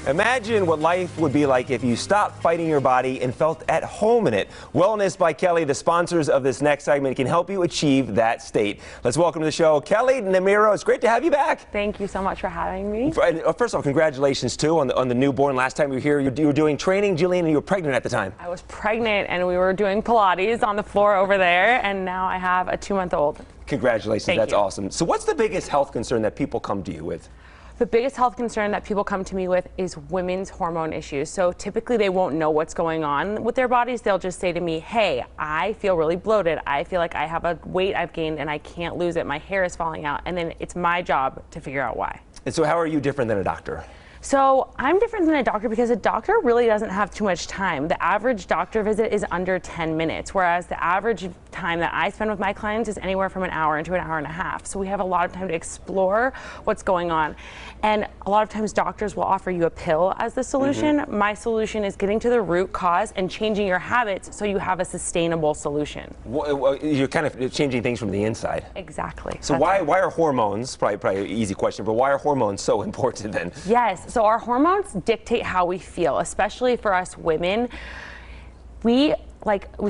Imagine what life would be like if you stopped fighting your body and felt at home in it. Wellness by Kelley, the sponsors of this next segment, can help you achieve that state. Let's welcome to the show Kelley Namiro. It's great to have you back. Thank you so much for having me. First off, congratulations too on the newborn. Last time you were here, you were doing training, Jillian, and you were pregnant at the time. I was pregnant and we were doing Pilates on the floor over there, and now I have a 2-month-old. Congratulations, that's awesome. So what's the biggest health concern that people come to you with? The biggest health concern that people come to me with is women's hormone issues. So typically they won't know what's going on with their bodies. They'll just say to me, hey, I feel really bloated. I feel like I have a weight I've gained and I can't lose it. My hair is falling out. And then it's my job to figure out why. And so how are you different than a doctor? So I'm different than a doctor because a doctor really doesn't have too much time. The average doctor visit is under 10 minutes, whereas the average time that I spend with my clients is anywhere from an hour to an hour and a half. So we have a lot of time to explore what's going on. And a lot of times doctors will offer you a pill as the solution. My solution is getting to the root cause and changing your habits so you have a sustainable solution. Well, you're kind of changing things from the inside. Exactly. So why are hormones, probably an easy question, but why are hormones so important then? Yes. So our hormones dictate how we feel, especially for us women. We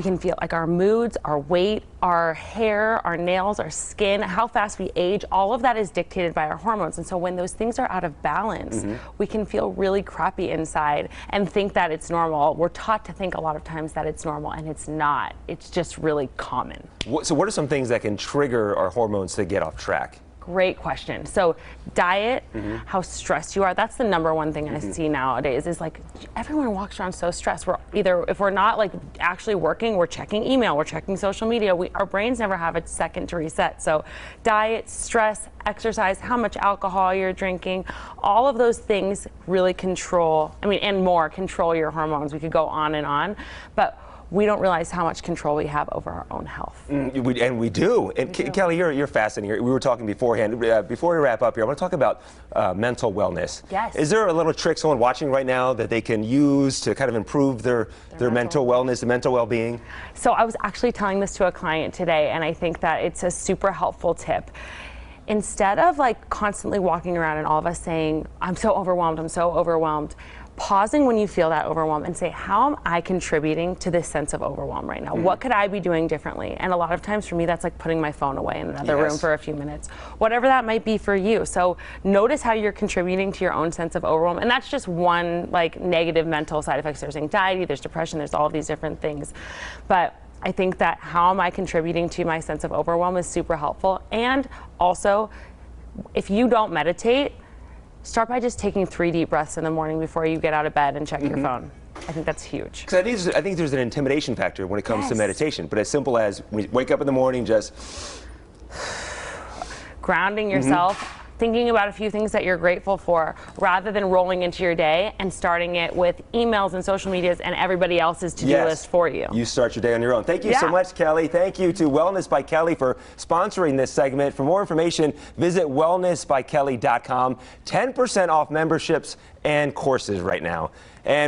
can feel like our moods, our weight, our hair, our nails, our skin, how fast we age, all of that is dictated by our hormones. And so when those things are out of balance, we can feel really crappy inside and think that it's normal. We're taught to think a lot of times that it's normal, and it's not. It's just really common. So what are some things that can trigger our hormones to get off track? Great question. So diet, how stressed you are, that's the number one thing I see nowadays is like everyone walks around so stressed. We're either, if we're not like actually working, we're checking email, we're checking social media. Our brains never have a second to reset. So diet, stress, exercise, how much alcohol you're drinking, all of those things really control, and more control your hormones. We could go on, but we don't realize how much control we have over our own health. And we do. And Kelley, you're fascinating. We were talking beforehand. Before we wrap up here, I want to talk about mental wellness. Yes. Is there a little trick someone watching right now that they can use to kind of improve their mental wellness, their mental well-being? So I was actually telling this to a client today, and I think that it's a super helpful tip. Instead of like constantly walking around and all of us saying, I'm so overwhelmed, pausing when you feel that overwhelm and say, how am I contributing to this sense of overwhelm right now? What could I be doing differently? And a lot of times for me, that's like putting my phone away in another room for a few minutes, whatever that might be for you. So notice how you're contributing to your own sense of overwhelm. And that's just one like negative mental side effects. There's anxiety, there's depression, there's all of these different things. But I think that how am I contributing to my sense of overwhelm is super helpful. And also, if you don't meditate, start by just taking 3 deep breaths in the morning before you get out of bed and check your phone. I think that's huge. Because I think there's an intimidation factor when it comes to meditation, but as simple as when you wake up in the morning, just grounding yourself, thinking about a few things that you're grateful for, rather than rolling into your day and starting it with emails and social medias and everybody else's to-do list for you. You start your day on your own. Thank you so much, Kelley. Thank you to Wellness by Kelley for sponsoring this segment. For more information, visit wellnessbykelley.com. 10% off memberships and courses right now. And